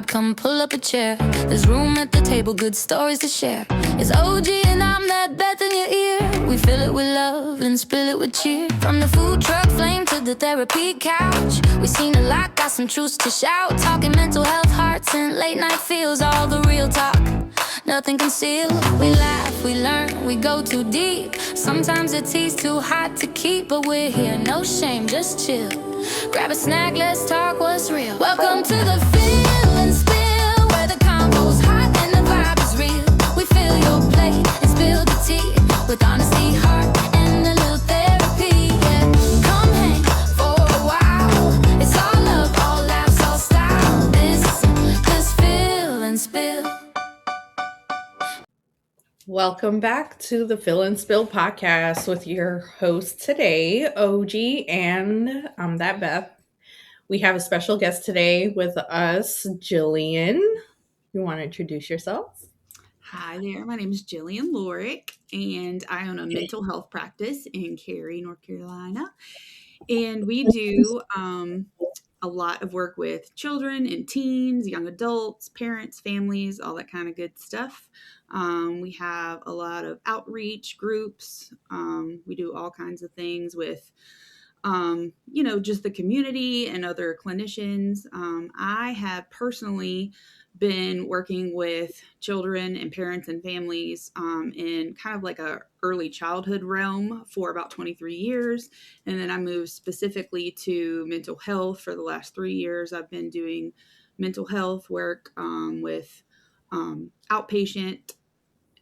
vibe, come pull up a chair. There's room at the table, good stories to share. It's OG and I'm that Beth in your ear. We fill it with love and spill it with cheer. From the food truck flame to the therapy couch, we seen a lot, got some truths to shout. Talking mental health, hearts, and late night feels. All the real talk, nothing concealed. We laugh, we learn, we go too deep. Sometimes the tea's too hot to keep, but we're here, no shame, just chill. Grab a snack, let's talk what's real. Welcome to the Fill and Spill, where the combo's hot and the vibe is real. We fill your plate and spill the tea with honesty, heart, and a little therapy. Yeah, come hang for a while. It's all love, all laughs, all style. This is Fill and Spill. Welcome back to the Fill and Spill podcast with your host today, OG, and I'm that Beth. We have a special guest today with us, Jillian. You want to introduce yourself? Hi there, my name is Jillan Lorek, and I own a mental health practice in Cary, North Carolina. And we do a lot of work with children and teens, young adults, parents, families, all that kind of good stuff. We have a lot of outreach groups. We do all kinds of things with, just the community and other clinicians. I have personally been working with children and parents and families in kind of like a early childhood realm for about 23 years. And then I moved specifically to mental health for the last 3 years. I've been doing mental health work with outpatient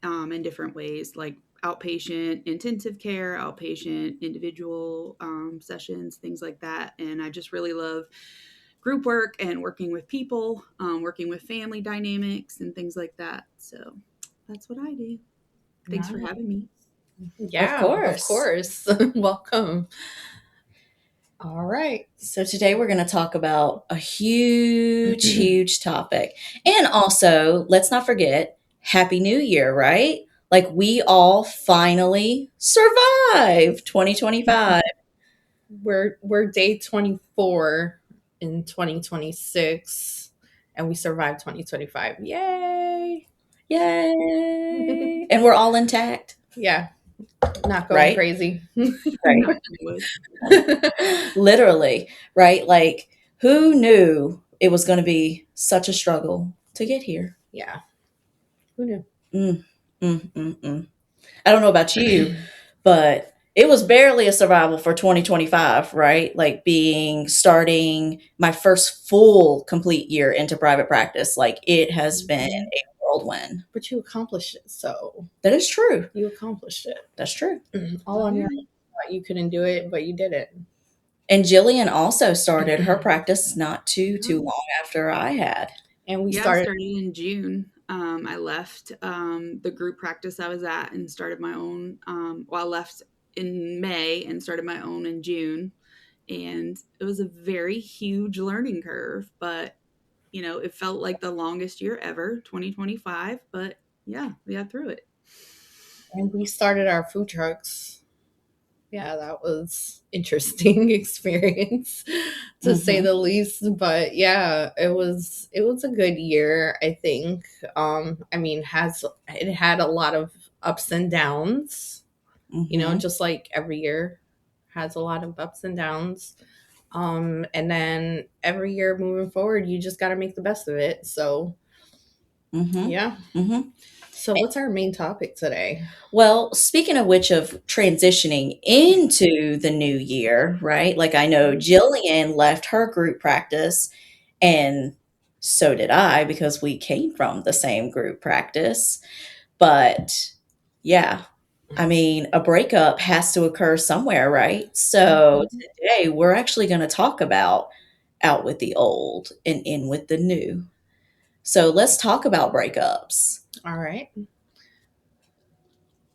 in different ways, like outpatient intensive care, outpatient individual sessions, things like that. And I just really love group work and working with people, working with family dynamics and things like that. So that's what I do. Thanks for having me. Yeah, of course. Welcome. All right. So today we're going to talk about a huge topic. And also, let's not forget, Happy New Year, right? Like we all finally survived 2025. We're day 24 in 2026, and we survived 2025. Yay! Yay! And we're all intact. Yeah. Not going crazy. Right. Literally, right? Like, who knew it was going to be such a struggle to get here? Yeah. Who knew? I don't know about you, but it was barely a survival for 2025, right? Like starting my first full complete year into private practice. Like it has been a whirlwind. But you accomplished it, so. That is true. You accomplished it. That's true. All on your own. You couldn't do it, but you did it. And Jillian also started her practice not too long after I had. And we started in June. I left the group practice I was at and started my own. I left in May and started my own in June. And it was a very huge learning curve, but it felt like the longest year ever, 2025. But yeah, we got through it. And we started our food trucks. Yeah, that was interesting experience to say the least. But yeah, it was a good year, I think. It had a lot of ups and downs. Just like every year has a lot of ups and downs. And then every year moving forward, you just got to make the best of it. So yeah. So what's our main topic today? Well, speaking of which, of transitioning into the new year, right? Like I know Jillian left her group practice, and so did I, because we came from the same group practice. But yeah, I mean, a breakup has to occur somewhere, right? So today we're actually going to talk about out with the old and in with the new. So let's talk about breakups. All right.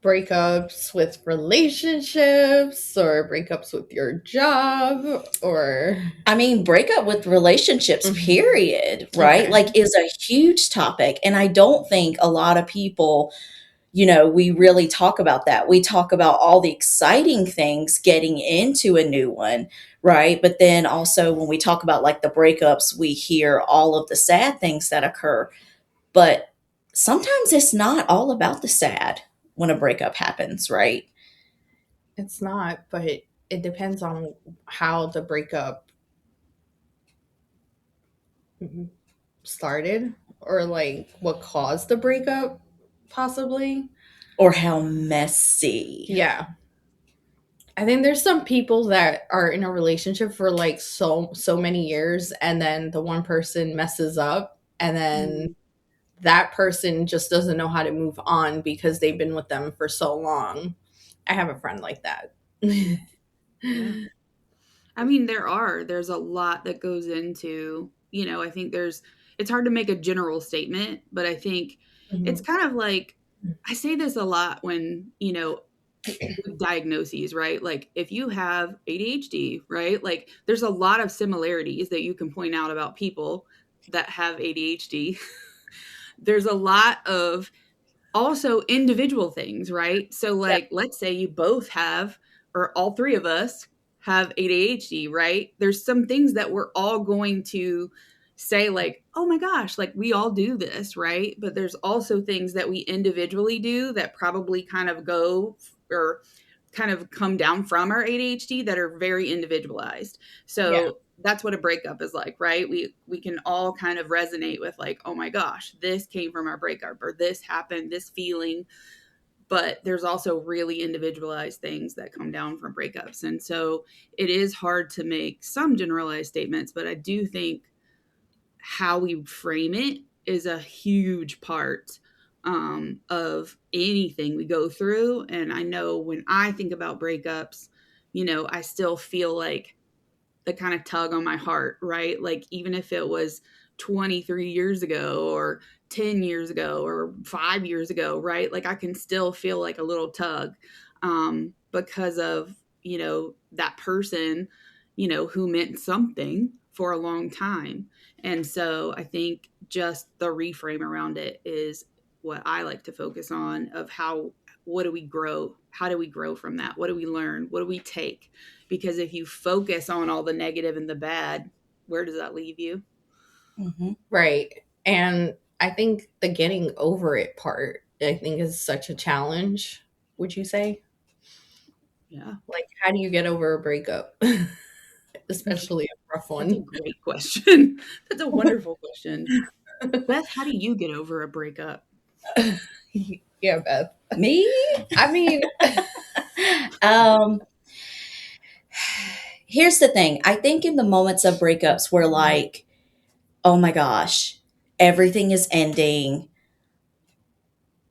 Breakups with relationships, or breakups with your job, or breakup with relationships, period, right? Okay. Like is a huge topic. And I don't think a lot of people, we really talk about that. We talk about all the exciting things getting into a new one, right? But then also when we talk about like the breakups, we hear all of the sad things that occur. But sometimes it's not all about the sad when a breakup happens, right? It's not, but it depends on how the breakup started, or like what caused the breakup, possibly. Or how messy. Yeah. I think there's some people that are in a relationship for like so many years, and then the one person messes up, and then that person just doesn't know how to move on because they've been with them for so long. I have a friend like that. Yeah. I mean, there's a lot that goes into, I think it's hard to make a general statement, but I think it's Mhm. kind of like, I say this a lot when, with diagnoses, right? Like if you have ADHD, right? Like there's a lot of similarities that you can point out about people that have ADHD. There's a lot of also individual things, right? So Yeah. like let's say you both have, or all three of us have ADHD, right? There's some things that we're all going to say like, "Oh my gosh, like we all do this," right? But there's also things that we individually do that probably kind of go or kind of come down from our ADHD that are very individualized. Yeah. So that's what a breakup is like, right? We can all kind of resonate with like, oh my gosh, this came from our breakup, or this happened, this feeling. But there's also really individualized things that come down from breakups. And so it is hard to make some generalized statements, but I do think how we frame it is a huge part of anything we go through. And I know when I think about breakups, I still feel like the kind of tug on my heart, right? Like even if it was 23 years ago or 10 years ago or 5 years ago, right? Like I can still feel like a little tug because of, that person, who meant something for a long time. And so I think just the reframe around it is what I like to focus on of what do we grow? How do we grow from that? What do we learn? What do we take? Because if you focus on all the negative and the bad, where does that leave you? Mm-hmm. Right. And I think the getting over it part, I think, is such a challenge, would you say? Yeah, Like, how do you get over a breakup? Especially a rough that's a one. great question. That's a wonderful question. Beth, how do you get over a breakup? Yeah, Beth. Me? I mean, um, Here's the thing. I think in the moments of breakups, we're like, oh my gosh, everything is ending.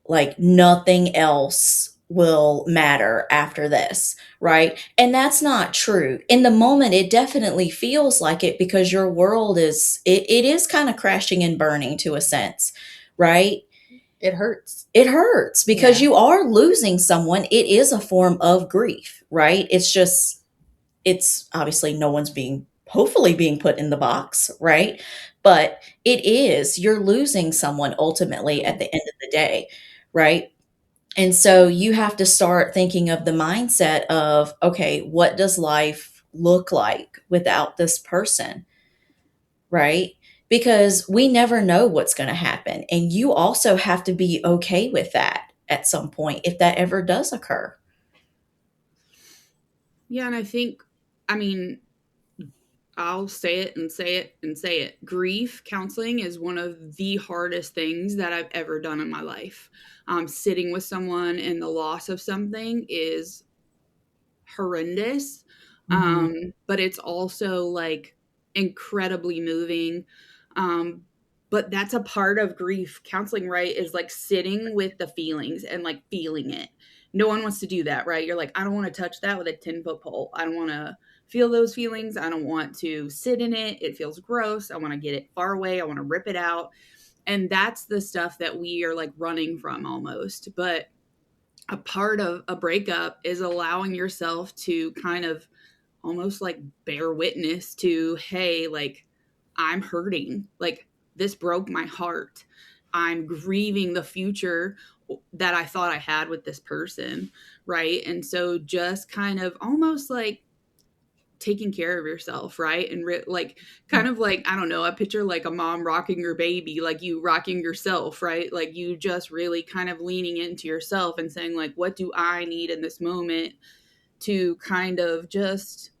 Like nothing else will matter after this, right? And that's not true. In the moment, it definitely feels like it because your world it is kind of crashing and burning to a sense, right? it hurts. It hurts because Yeah. you are losing someone. It is a form of grief, right? It's obviously no one's hopefully being put in the box, right? But you're losing someone ultimately at the end of the day, right? And so you have to start thinking of the mindset of, okay, what does life look like without this person, right? Because we never know what's going to happen. And you also have to be okay with that at some point if that ever does occur. Yeah, and I think, I mean, I'll say it and say it and say it. Grief counseling is one of the hardest things that I've ever done in my life. Sitting with someone and the loss of something is horrendous. Mhm. But it's also like incredibly moving. Um, but that's a part of grief counseling, right? Is like sitting with the feelings and like feeling it. No one wants to do that, right? You're like, I don't want to touch that with a 10-foot pole. I don't want to feel those feelings. I don't want to sit in it. It feels gross. I want to get it far away. I want to rip it out. And that's the stuff that we are like running from almost. But a part of a breakup is allowing yourself to kind of almost like bear witness to, hey, like I'm hurting, like this broke my heart, I'm grieving the future that I thought I had with this person, right? And so just kind of almost like taking care of yourself, right? And like kind of like, I don't know, I picture like a mom rocking your baby, like you rocking yourself, right? Like you just really kind of leaning into yourself and saying like, what do I need in this moment to kind of just,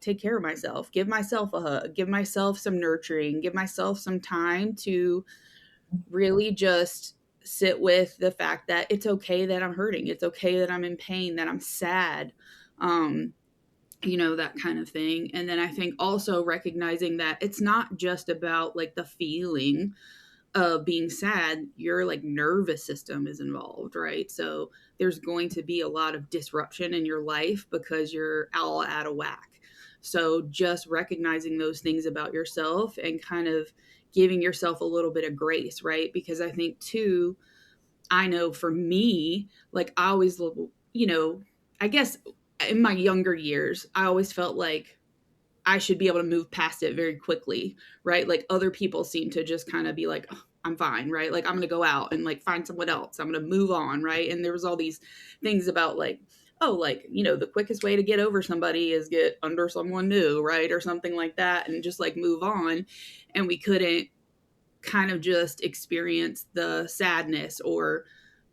take care of myself, give myself a hug, give myself some nurturing, give myself some time to really just sit with the fact that it's okay that I'm hurting. It's okay that I'm in pain, that I'm sad. Um, that kind of thing. And then I think also recognizing that it's not just about like the feeling of being sad, your like nervous system is involved, right? So there's going to be a lot of disruption in your life because you're all out of whack. So just recognizing those things about yourself and kind of giving yourself a little bit of grace, right? Because I think too, I know for me, like I always, I guess in my younger years, I always felt like I should be able to move past it very quickly, right? Like other people seem to just kind of be like, oh, I'm fine, right? Like I'm going to go out and like find someone else. I'm going to move on, right? And there was all these things about like, oh, like, the quickest way to get over somebody is get under someone new, right? Or something like that and just like move on. And we couldn't kind of just experience the sadness or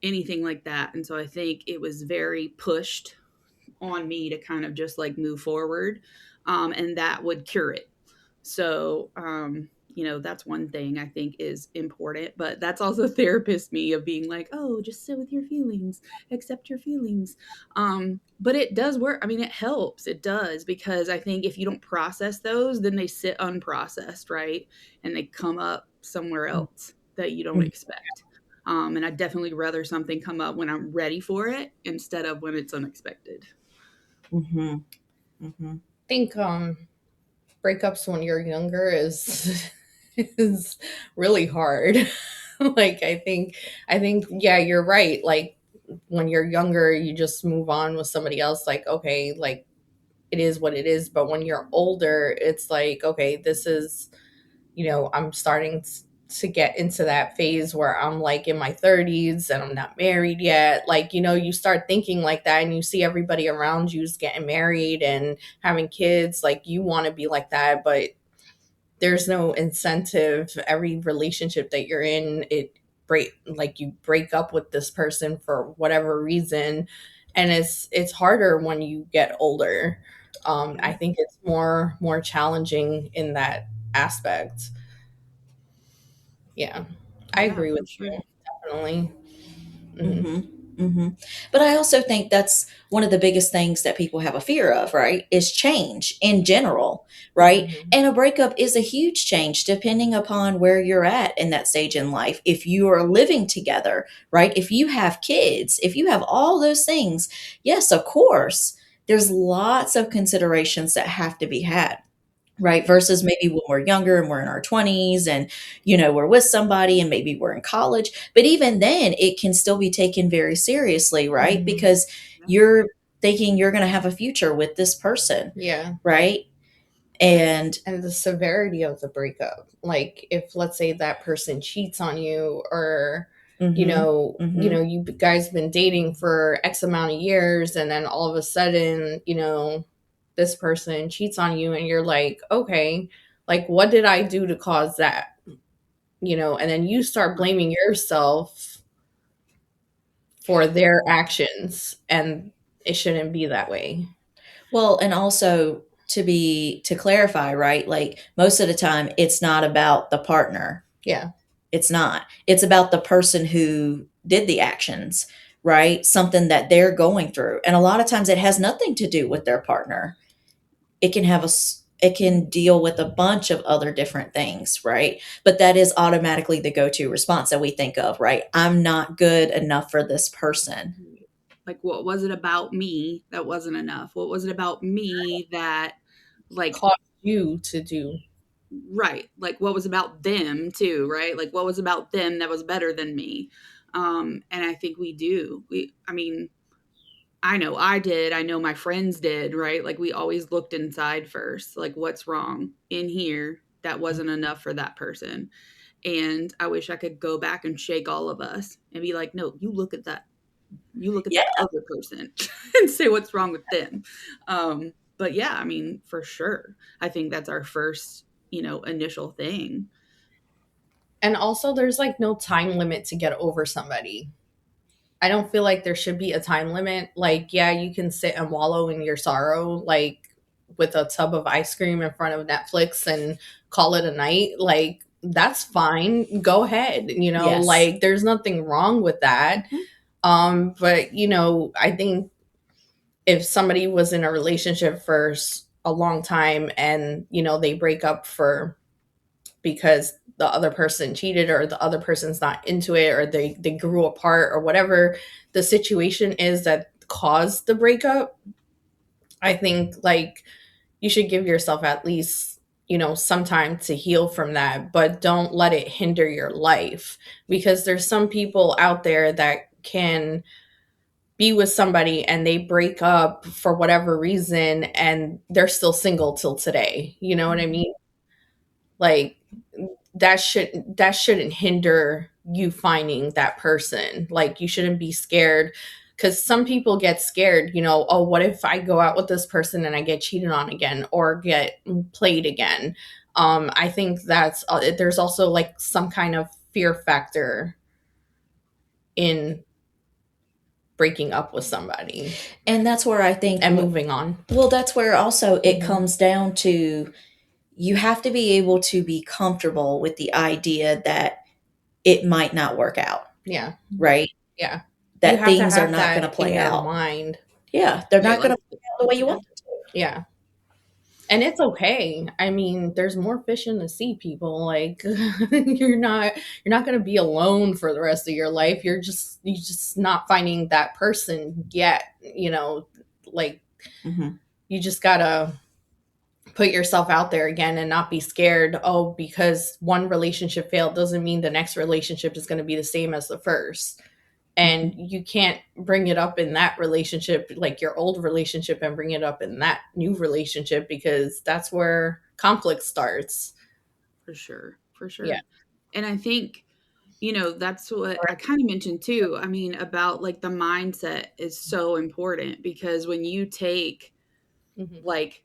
anything like that. And so I think it was very pushed on me to kind of just like move forward, and that would cure it. So, that's one thing I think is important, but that's also therapist me of being like, oh, just sit with your feelings, accept your feelings. But it does work. I mean, it helps. It does, because I think if you don't process those, then they sit unprocessed, right? And they come up somewhere else that you don't expect. And I'd definitely rather something come up when I'm ready for it instead of when it's unexpected. Mm-hmm. Mm-hmm. I think breakups when you're younger is is really hard. Like I think yeah, you're right. Like when you're younger, you just move on with somebody else, like okay, like it is what it is. But when you're older, it's like okay, this is, I'm starting to get into that phase where I'm like in my 30s and I'm not married yet. Like, you start thinking like that and you see everybody around you's getting married and having kids. Like, you want to be like that, but there's no incentive. Every relationship that you're in, you break up with this person for whatever reason. And it's harder when you get older. I think it's more challenging in that aspect. Yeah, I Yeah, agree for with sure. you. Definitely. Mhm. Mm-hmm. Mm-hmm. But I also think that's one of the biggest things that people have a fear of, right? Is change in general, right? Mhm. And a breakup is a huge change depending upon where you're at in that stage in life. If you are living together, right? If you have kids, if you have all those things, yes, of course, there's lots of considerations that have to be had. Right. Versus maybe when we're younger and we're in our 20s and, we're with somebody and maybe we're in college. But even then, it can still be taken very seriously, right? Mhm. Because you're thinking you're going to have a future with this person, Yeah. right? And And the severity of the breakup. Like if let's say that person cheats on you, or you guys been dating for X amount of years and then all of a sudden, this person cheats on you and you're like, okay, like what did I do to cause that? And then you start blaming yourself for their actions, and it shouldn't be that way. well, and also to clarify, right? Like most of the time, it's not about the partner. Yeah. It's not. It's about the person who did the actions, right? Something that they're going through. And a lot of times it has nothing to do with their partner. It can deal with a bunch of other different things, right? But that is automatically the go-to response that we think of, right? I'm not good enough for this person. Like, what was it about me that wasn't enough? What was it about me that, like, Caused you to do. right? Like, what was about them too, right? Like, what was about them that was better than me? And I think we do. I mean, I know I did. I know my friends did, right? Like, we always looked inside first. Like, what's wrong in here that wasn't enough for that person? And I wish I could go back and shake all of us and be like, no, you look at that. You look at Yeah. that other person and say what's wrong with them. But yeah, I mean, for sure. I think that's our first, initial thing. And also, there's like no time limit to get over somebody. I don't feel like there should be a time limit. Like, yeah, you can sit and wallow in your sorrow, like with a tub of ice cream in front of Netflix and call it a night. Like, that's fine. Go ahead. Yes. Like, there's nothing wrong with that. But, I think if somebody was in a relationship for a long time and, they break up because the other person cheated or the other person's not into it or they grew apart or whatever the situation is that caused the breakup, I think like you should give yourself at least some time to heal from that, but don't let it hinder your life, because there's some people out there that can be with somebody and they break up for whatever reason and they're still single till today. You know what I mean? Like that shouldn't hinder you finding that person. Like you shouldn't be scared, because some people get scared, oh, what if I go out with this person and I get cheated on again or get played again? I think that's there's also like some kind of fear factor in breaking up with somebody And that's where I think, and moving on. well, that's where also it Mhm. comes down to, you have to be able to be comfortable with the idea that it might not work out, Yeah. right? Yeah. That You have things to are have not going to that play in your out. mind. Yeah, they're Right, not going to like- play out the way you want them to. Yeah. And it's okay. I mean, there's more fish in the sea, people. Like you're not going to be alone for the rest of your life. You're just not finding that person yet, like Mhm. you just got to put yourself out there again and not be scared. Oh, because one relationship failed doesn't mean the next relationship is going to be the same as the first. And you can't bring it up in that relationship, like your old relationship, and bring it up in that new relationship, because that's where conflict starts. For sure. For sure. Yeah. And I think, that's what I kind of mentioned too. I mean, about like the mindset is so important, because when you take Mhm. like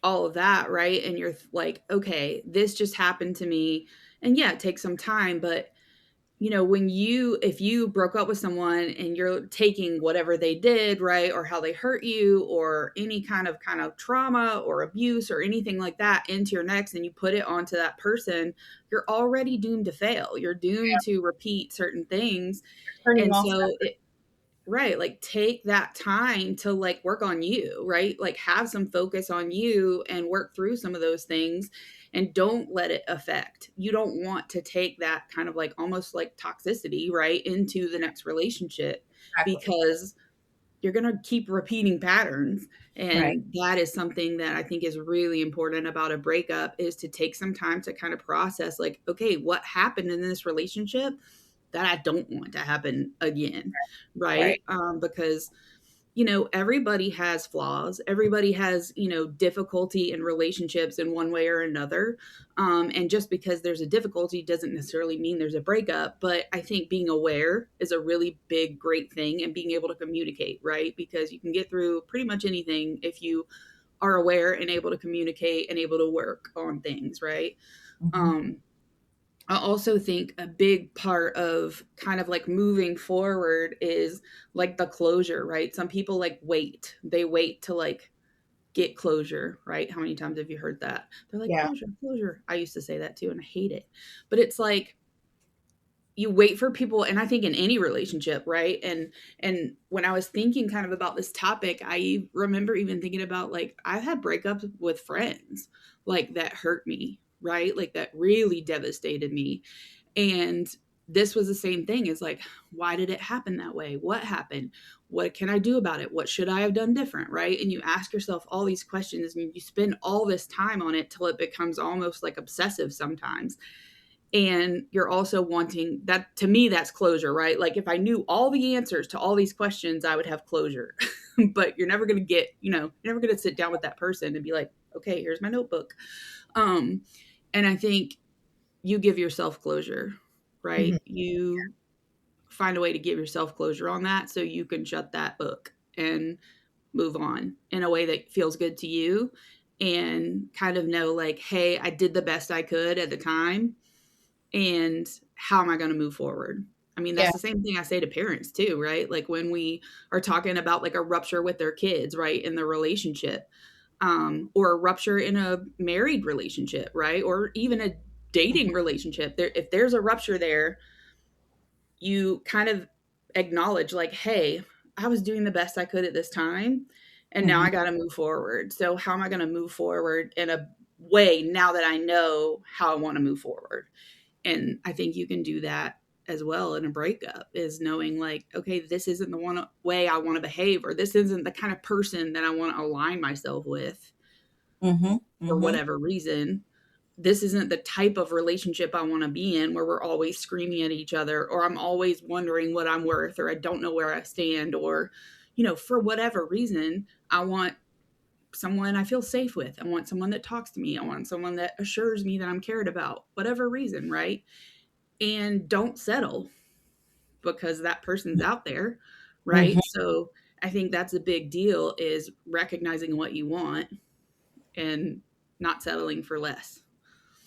all of that, right? And you're like, okay, this just happened to me. And yeah, it takes some time, but if you broke up with someone and you're taking whatever they did, right, or how they hurt you or any kind of trauma or abuse or anything like that into your next, and you put it onto that person, you're already doomed to fail. You're doomed to repeat certain things. Turning And off so that. right, like take that time to like work on you, right? Like have some focus on you and work through some of those things, and don't let it affect. You don't want to take that kind of like almost like toxicity, right, into the next relationship, Exactly. because you're going to keep repeating patterns. Right. And that is something that I think is really important about a breakup, is to take some time to kind of process like, okay, what happened in this relationship that I don't want to happen again, right? Because everybody has flaws. Everybody has, difficulty in relationships in one way or another. And just because there's a difficulty doesn't necessarily mean there's a breakup. But I think being aware is a really big, great thing, and being able to communicate, right? Because you can get through pretty much anything if you are aware and able to communicate and able to work on things, right? I also think a big part of kind of like moving forward is like the closure, right? Some people like wait. They wait to like get closure, right? How many times have you heard that? They're like, Yeah. closure, closure. I used to say that too, and I hate it. But it's like you wait for people, and I think in any relationship, right? And when I was thinking kind of about this topic, I remember even thinking about like I've had breakups with friends like that hurt me, right? Like that really devastated me. And this was the same thing. Is like, why did it happen that way? What happened? What can I do about it? What should I have done different? Right? And you ask yourself all these questions, and you spend all this time on it till it becomes almost like obsessive sometimes. And you're also wanting that. To me, that's closure, right? Like if I knew all the answers to all these questions, I would have closure. But you're never going to get, you're never going to sit down with that person and be like, okay, here's my notebook. And I think you give yourself closure, right? Mhm. You find a way to give yourself closure on that so you can shut that book and move on in a way that feels good to you, and kind of know like, hey, I did the best I could at the time, and how am I going to move forward? I mean, Yeah. that's the same thing I say to parents too, right? Like when we are talking about like a rupture with their kids, right, in the relationship, or a rupture in a married relationship, right, or even a dating relationship. There, if there's a rupture there, you kind of acknowledge like, hey, I was doing the best I could at this time, and now Mhm. I got to move forward. So how am I going to move forward in a way now that I know how I want to move forward? And I think you can do that as well in a breakup, is knowing like, okay, this isn't the one way I want to behave, or this isn't the kind of person that I want to align myself with Mhm. for Mhm. whatever reason. This isn't the type of relationship I want to be in, where we're always screaming at each other, or I'm always wondering what I'm worth, or I don't know where I stand, or, for whatever reason, I want someone I feel safe with. I want someone that talks to me. I want someone that assures me that I'm cared about, whatever reason, right? And don't settle because that person's out there, Mhm. right? So I think that's a big deal, is recognizing what you want and not settling for less.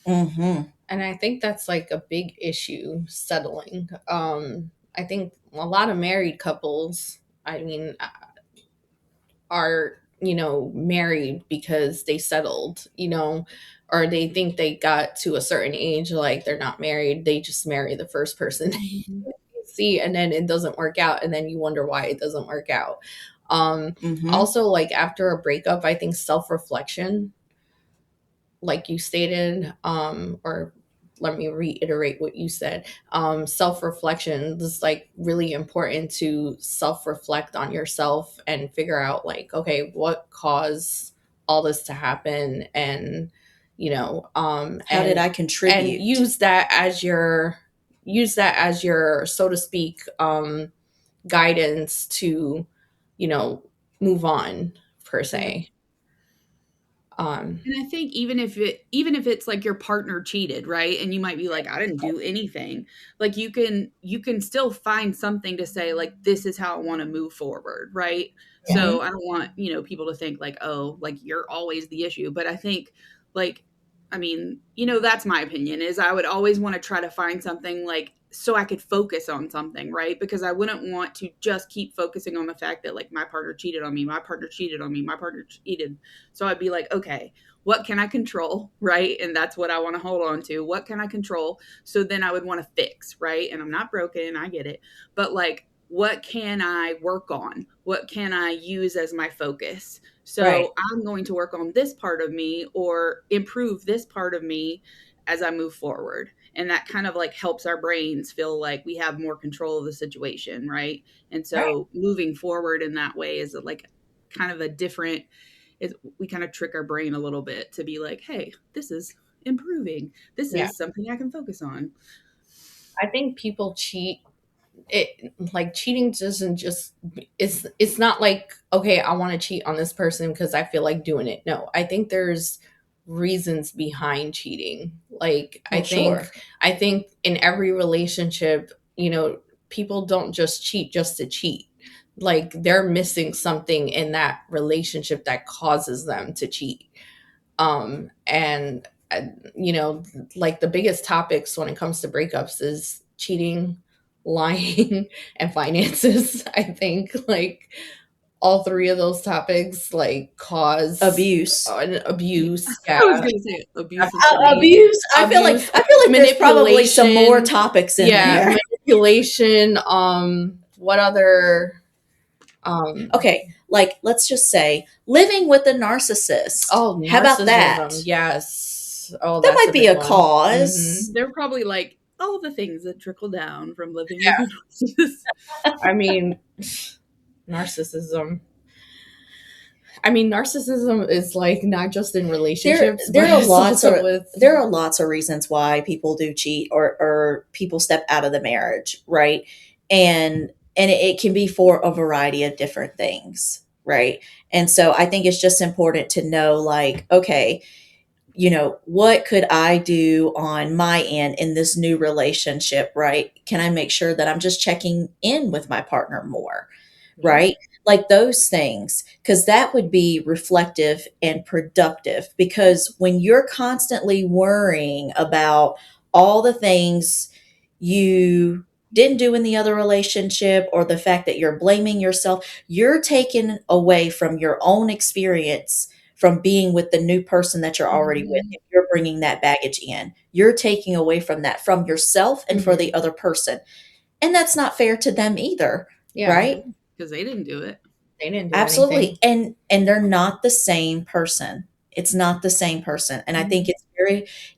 Mhm. And I think that's like a big issue, settling. I think a lot of married couples, I mean, are, married because they settled, or they think they got to a certain age, like they're not married, they just marry the first person they Mhm. see, and then it doesn't work out, and then you wonder why it doesn't work out. Mhm. Also, like after a breakup, I think self-reflection, like you stated, or let me reiterate what you said. Self-reflection is like really important, to self-reflect on yourself and figure out like, okay, what caused all this to happen, and How did I and contribute? use that as your, so to speak, guidance to, you know move on, per Yeah. se. um And I think even if it's like your partner cheated, right? And you might be like, I didn't do anything. Like you can still find something to say like, this is how I want to move forward, right? Mhm. So I don't want, people to think like, oh, like you're always the issue. But I think like, I mean, that's my opinion, is I would always want to try to find something like, so I could focus on something, right? Because I wouldn't want to just keep focusing on the fact that like my partner cheated on me, my partner cheated on me, my partner cheated. So I'd be like, okay, what can I control, right? And that's what I want to hold on to. What can I control? So then I would want to fix, right? And I'm not broken, I get it. But like, what can I work on? What can I use as my focus? Right. So I'm going to work on this part of me, or improve this part of me as I move forward. And that kind of like helps our brains feel like we have more control of the situation, right? And Right. so moving forward in that way is like kind of a different, is we kind of trick our brain a little bit to be like, hey, this is improving. This yeah, is something I can focus on. I think people cheat. It, like, cheating doesn't just, it's not like, okay, I want to cheat on this person because I feel like doing it. No, I think there's reasons behind cheating. Like, Well, sure. I think in every relationship, people don't just cheat just to cheat. Like, they're missing something in that relationship that causes them to cheat. And you know like, the biggest topics when it comes to breakups is cheating, lying, and finances. I think, like, all three of those topics, like, cause Abuse. an abuse. I Yeah. was going to say abuse is the main. Abuse. Abuse, I feel like there's probably some more manipulation. topics in Yeah, there. manipulation. What other? Okay, like let's just say living with a narcissist. Oh, How about that? narcissism. Yes. Oh, That that's might a be big a one. Hmm. cause. They're probably like all the things that trickle down from living with a narcissist. I mean, narcissism. I mean, narcissism is like not just in There relationships, but there are it's lots also of with. there are lots of reasons why people do cheat, or people step out of the marriage, right? And it can be for a variety of different things, right? And so I think it's just important to know, like, okay, what could I do on my end in this new relationship, right? Can I make sure that I'm just checking in with my partner more, Yeah. right? Like those things, because that would be reflective and productive. Because when you're constantly worrying about all the things you didn't do in the other relationship, or the fact that you're blaming yourself, you're taken away from your own experience from being with the new person that you're already with. Mhm. If you're bringing that baggage in, you're taking away from that from yourself and for Mhm. the other person. And that's not fair to them either, Yeah. right? Because they didn't do it. They didn't do Absolutely. anything. And they're not the same person. It's not the same person. And I think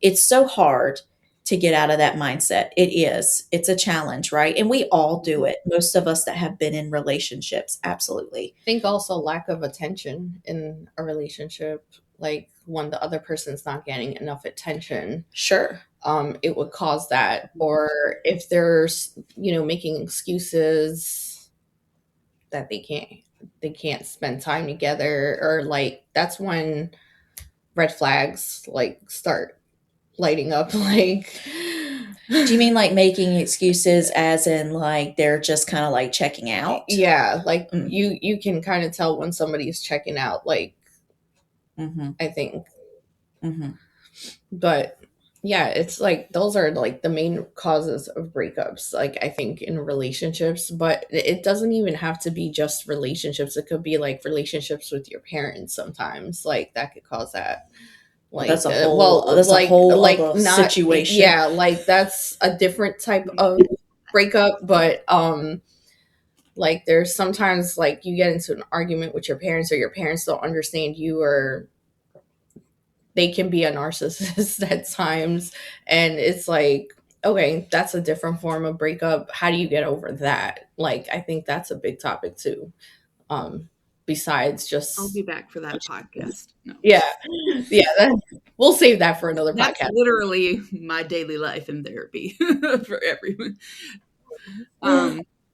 it's so hard to get out of that mindset. It is. It's a challenge, right? And we all do it. Most of us that have been in relationships, absolutely. I think also lack of attention in a relationship, like when the other person's not getting enough attention, Sure. it would cause that. Or if there's, making excuses that they can't spend time together, or like that's when red flags like start lighting up. Like, Do you mean like making excuses as in like they're just kind of like checking out? yeah, like Mm. you can kind of tell when somebody's checking out, like, Mm-hmm. I think. Mm-hmm. But yeah, it's like those are like the main causes of breakups, like I think in relationships. But it doesn't even have to be just relationships. It could be like relationships with your parents sometimes, like that could cause that. Like, That's a whole other not, situation. yeah, like that's a different type of breakup. But like there's sometimes like you get into an argument with your parents, or your parents don't understand you, or they can be a narcissist at times. And it's like, okay, that's a different form of breakup. How do you get over that? Like, I think that's a big topic too. Besides I'll be just, back for that podcast. No. yeah, yeah, we'll save that for another That's podcast. literally my daily life in therapy for everyone.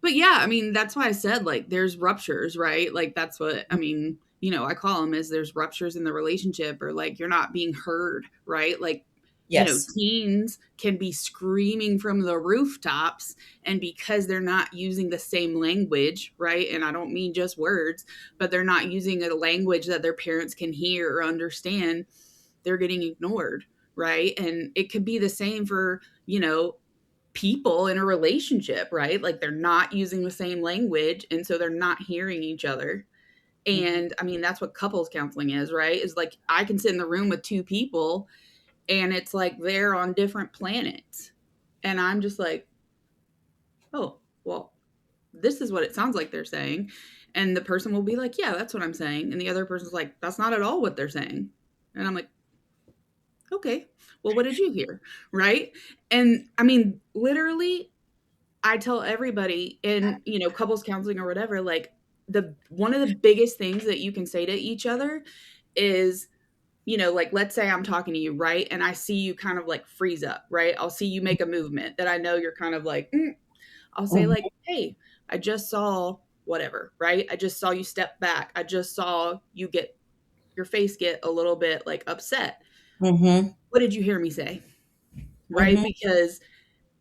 But yeah, I mean, that's why I said like there's ruptures, right? Like that's what I mean, I call them, is there's ruptures in the relationship, or like you're not being heard, right? Like, Yes. teens can be screaming from the rooftops, and because they're not using the same language, right? And I don't mean just words, but they're not using a language that their parents can hear or understand, they're getting ignored, right? And it could be the same for, people in a relationship, right? Like they're not using the same language, and so they're not hearing each other. And I mean, that's what couples counseling is, right? Is like I can sit in the room with two people and it's like they're on different planets. And I'm just like, oh, well, this is what it sounds like they're saying. And the person will be like, yeah, that's what I'm saying. And the other person's like, that's not at all what they're saying. And I'm like, okay, well, what did you hear? Right. And I mean, literally, I tell everybody in, couples counseling or whatever, like the one of the biggest things that you can say to each other is, like let's say I'm talking to you, right? And I see you kind of like freeze up, right? I'll see you make a movement that I know you're kind of like, I'll say Mhm. like, hey, I just saw whatever, right? I just saw you step back. I just saw you get your face get a little bit like upset. Mhm. What did you hear me say? Right? Mhm. Because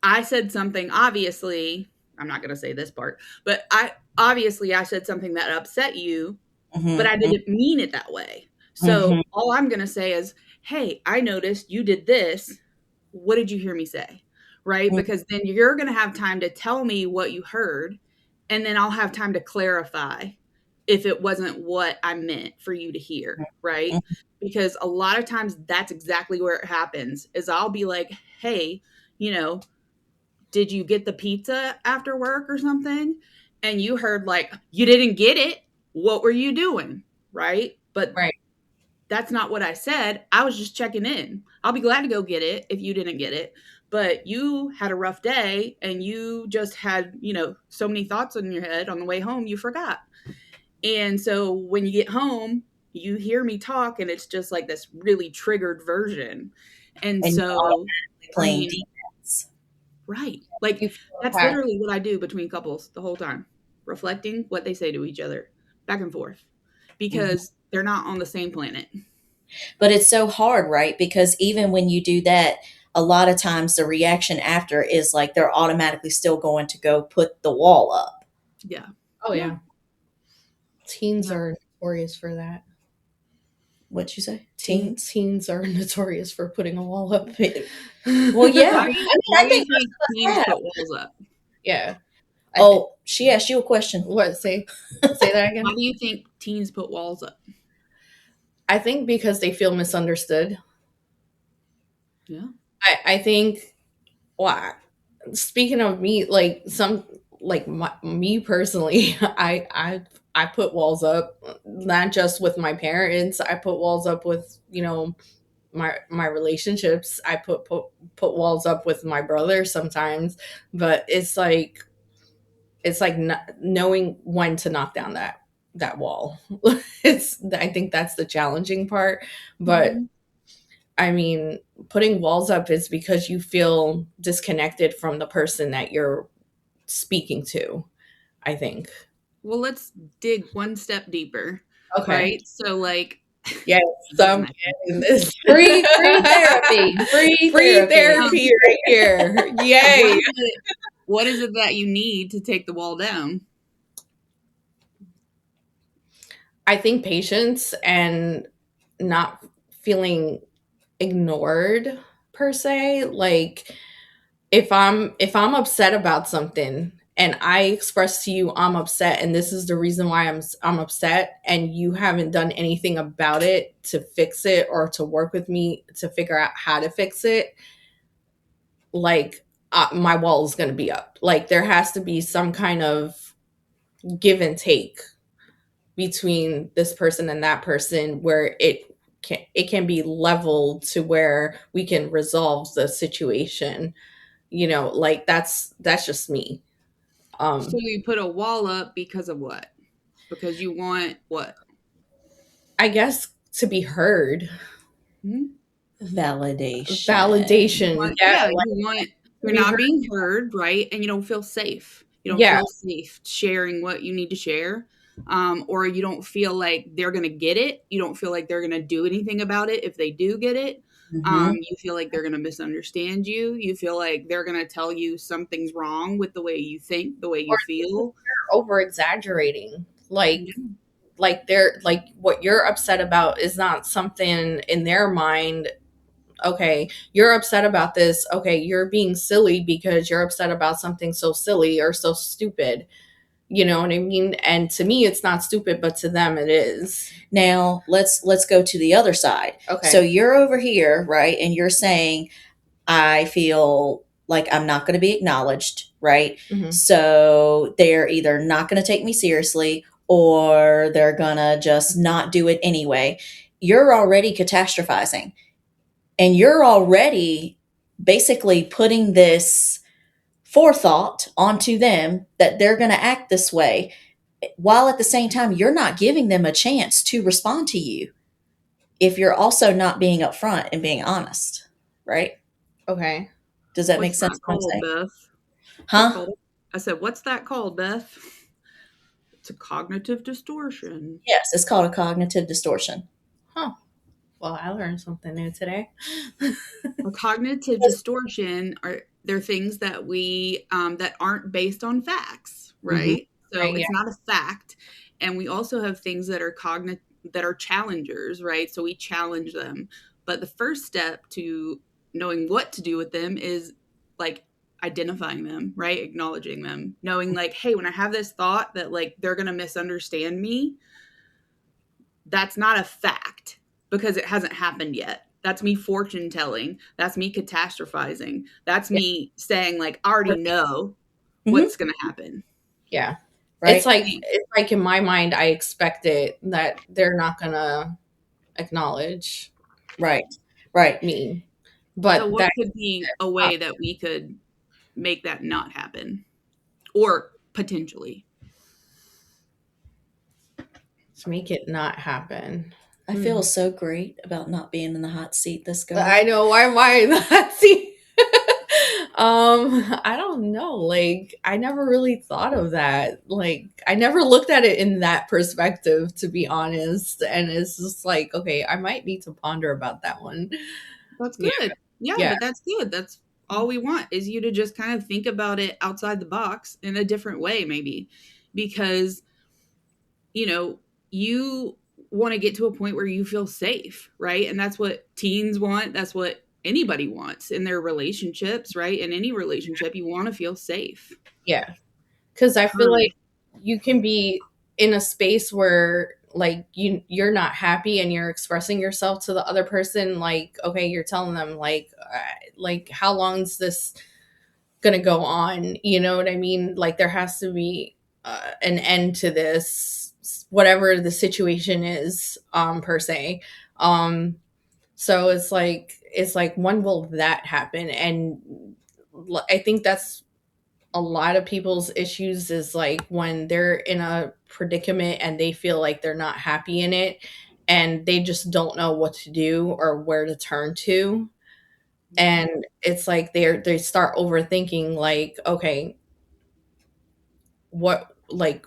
I said something, obviously, I'm not going to say this part, but I said something that upset you, but I Mhm. didn't mean it that way. So Mhm. all I'm going to say is, hey, I noticed you did this. What did you hear me say? Right? Mhm. Because then you're going to have time to tell me what you heard, and then I'll have time to clarify if it wasn't what I meant for you to hear. Right? Because a lot of times that's exactly where it happens is I'll be like, hey, you know, did you get the pizza after work or something? And you heard like, you didn't get it. What were you doing? Right? But Right. that's not what I said. I was just checking in. I'll be glad to go get it if you didn't get it. But you had a rough day and you just had, so many thoughts in your head on the way home, you forgot. And so when you get home, you hear me talk and it's just like this really triggered version. And And you're so, automatically I playing mean, defense. right. Like You feel that's attacked. literally what I do between couples the whole time, reflecting what they say to each other back and forth Mhm. because they're not on the same planet. But it's so hard, right? Because even when you do that, a lot of times the reaction after is like they're automatically still going to go put the wall up. Yeah. Oh yeah. Teens Yeah. are notorious for that. What'd you say? Teens? Teens are notorious for putting a wall up. Well, yeah. Why I do mean, you, why I do you think think most of us teens have. put walls up? Yeah. Oh, she asked you a question. What say that again? Why do you think teens put walls up? I think because they feel misunderstood. Yeah. I think, well, speaking of me, like me personally, I put walls up, not just with my parents. I put walls up with, my relationships. I put walls up with my brother sometimes, but it's like knowing when to knock down that wall. I think that's the challenging part, but Mhm. I mean, putting walls up is because you feel disconnected from the person that you're speaking to, I think. Well, let's dig one step deeper, Okay. right? So, like, Yes, it doesn't I'm matter. getting this. Free therapy. Free Free therapy. therapy right here. Yay. What is it that you need to take the wall down? I think patience and not feeling ignored per se. Like if I'm upset about something and I express to you I'm upset and this is the reason why I'm upset and you haven't done anything about it to fix it or to work with me to figure out how to fix it, like my wall is going to be up. Like there has to be some kind of give and take between this person and that person where it can be leveled to where we can resolve the situation. Like that's just me. So you put a wall up because of what? Because you want what? I guess to be heard. Hmm? Validation. Validation. Yeah, Yeah, like you want to you're be not heard. being heard, right? And you don't feel safe. You don't Yeah. feel safe sharing what you need to share. Or you don't feel like they're gonna get it. You don't feel like they're gonna do anything about it if they do get it. Mm-hmm. You feel like they're gonna misunderstand you. You feel like they're gonna tell you something's wrong with the way you think, the way Or you feel. over exaggerating. Yeah. Like they're like what you're upset about is not something in their mind. Okay, you're upset about this. Okay, you're being silly because you're upset about something so silly or so stupid. You know what I mean? And to me it's not stupid, but to them it is. Now let's go to the other side. Okay. So you're over here, right? And you're saying, I feel like I'm not going to be acknowledged, right? Mhm. So they're either not going to take me seriously or they're going to just not do it anyway. You're already catastrophizing and you're already basically putting this forethought onto them that they're going to act this way, while at the same time, you're not giving them a chance to respond to you if you're also not being upfront and being honest, right? Okay. Does that make What's sense that what I'm called, saying? Beth? Huh? Called? I said, what's that called, Beth? It's a cognitive distortion. Yes, it's called a cognitive distortion. Huh. Well, I learned something new today. A cognitive distortion are they're things that we that aren't based on facts, Mm-hmm. right? So Right, yeah. it's not a fact, and we also have things that are that are challengers, right? So we challenge them. But the first step to knowing what to do with them is like identifying them, right? Acknowledging them, knowing like, hey, when I have this thought that like they're gonna misunderstand me, that's not a fact because it hasn't happened yet. That's me fortune telling. That's me catastrophizing. That's Yeah. me saying like I already know Mm-hmm. what's going to happen. Yeah. Right? It's like in my mind I expect it that they're not gonna acknowledge Right. Right. me. So But what that could be a way that we could make that not happen or potentially? to make it not happen. I feel so great about not being in the hot seat this go. I know, why am I in the hot seat? I don't know. Like, I never really thought of that. Like, I never looked at it in that perspective, to be honest. And it's just like, okay, I might need to ponder about that one. That's Yeah. good. Yeah, Yeah. but that's good. That's all we want is you to just kind of think about it outside the box in a different way, maybe. Because, you know, you want to get to a point where you feel safe, right? And that's what teens want. That's what anybody wants in their relationships, right? In any relationship, you want to feel safe. Yeah. Because I feel Um, like you can be in a space where like you're not happy and you're expressing yourself to the other person. Like, okay, you're telling them like how long is this gonna go on? You know what I mean? Like there has to be an end to this, whatever the situation is, per se. So it's like when will that happen? And I think that's a lot of people's issues is like when they're in a predicament and they feel like they're not happy in it and they just don't know what to do or where to turn to. And it's like they start overthinking like, okay, what like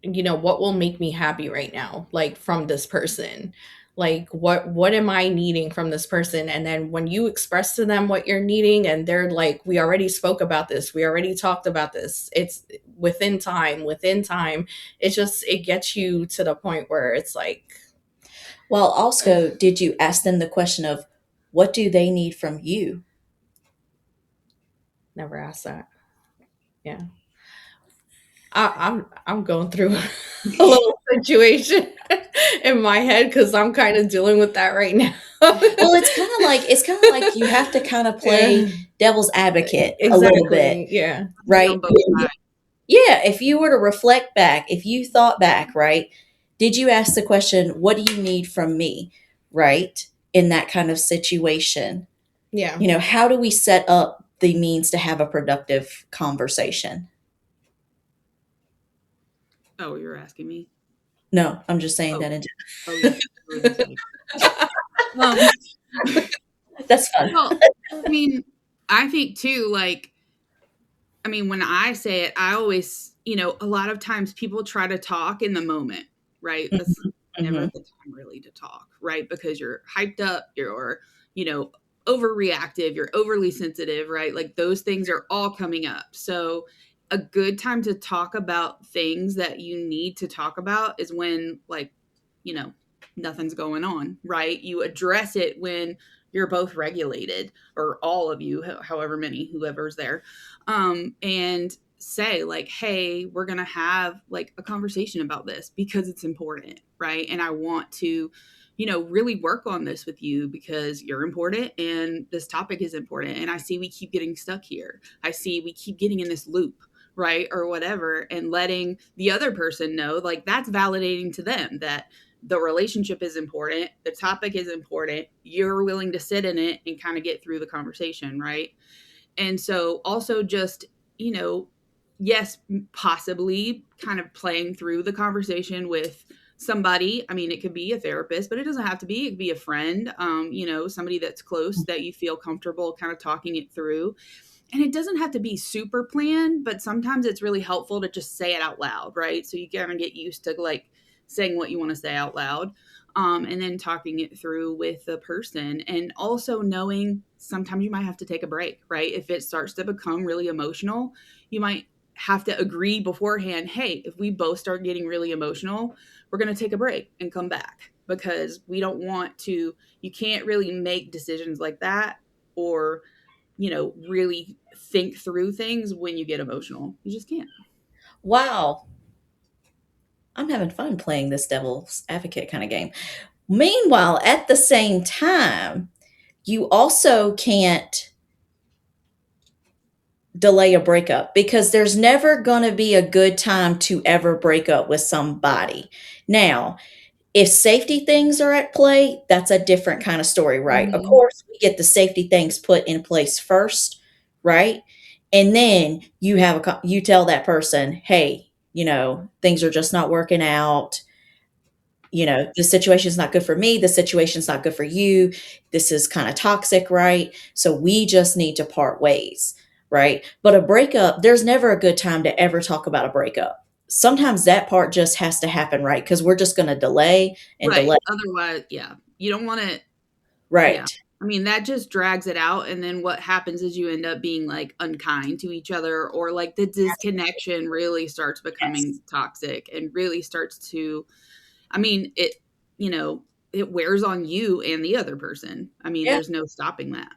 what will make me happy right now, like from this person, like what am I needing from this person? And then when you express to them what you're needing and they're like, we already spoke about this, we already talked about this, it's within time, it gets you to the point where it's like, Well, also, did you ask them the question of what do they need from you? never ask that. Yeah. I'm going through a little situation in my head because I'm kind of dealing with that right now. Well, it's kind of like you have to kind of play Yeah, devil's advocate a little bit, exactly. Yeah. right? on both sides. Yeah, if you were to reflect back, if you thought back, right? Did you ask the question, what do you need from me, right? In that kind of situation, Yeah. how do we set up the means to have a productive conversation? Oh, you're asking me? No, I'm just saying Oh, that. oh yeah. I was gonna say. Um, That's fun. well, I mean, I think too, like, I mean, when I say it, I always, a lot of times people try to talk in the moment, right? That's never Hmm. the time really to talk, right? Because you're hyped up, you're, overreactive, you're overly sensitive, right? Like those things are all coming up. So, a good time to talk about things that you need to talk about is when, like, you know, nothing's going on, right? You address it when you're both regulated, or all of you, however many, whoever's there, and say like, hey, we're gonna have like a conversation about this because it's important, right? And I want to really work on this with you because you're important and this topic is important, and I see we keep getting stuck here, I see we keep getting in this loop, right, or whatever. And letting the other person know, like, that's validating to them that the relationship is important, the topic is important, you're willing to sit in it and kind of get through the conversation, right? And so also just, yes, possibly kind of playing through the conversation with somebody. I mean, it could be a therapist, but it doesn't have to be. It could be a friend, somebody that's close that you feel comfortable kind of talking it through. And it doesn't have to be super planned, but sometimes it's really helpful to just say it out loud, right? So you kind of get used to like saying what you want to say out loud, and then talking it through with the person. And also knowing sometimes you might have to take a break, right? If it starts to become really emotional, you might have to agree beforehand, hey, if we both start getting really emotional, we're going to take a break and come back, because we don't want to, you can't really make decisions like that, or really think through things when you get emotional. You just can't. Wow. I'm having fun playing this devil's advocate kind of game. Meanwhile, at the same time, you also can't delay a breakup because there's never going to be a good time to ever break up with somebody. Now, if safety things are at play, that's a different kind of story, right? Of Mhm. course, we get the safety things put in place first, right? And then you tell that person, hey, things are just not working out. The situation is not good for me. The situation is not good for you. This is kind of toxic, right? So we just need to part ways, right? But a breakup, there's never a good time to ever talk about a breakup. Sometimes that part just has to happen, right? Because we're just going to delay and Right. delay. Otherwise, yeah, you don't want to. Right. Yeah. I mean, that just drags it out. And then what happens is you end up being like unkind to each other, or like the disconnection really starts becoming toxic and really starts to, I mean, it wears on you and the other person. I mean, Yeah. there's no stopping that.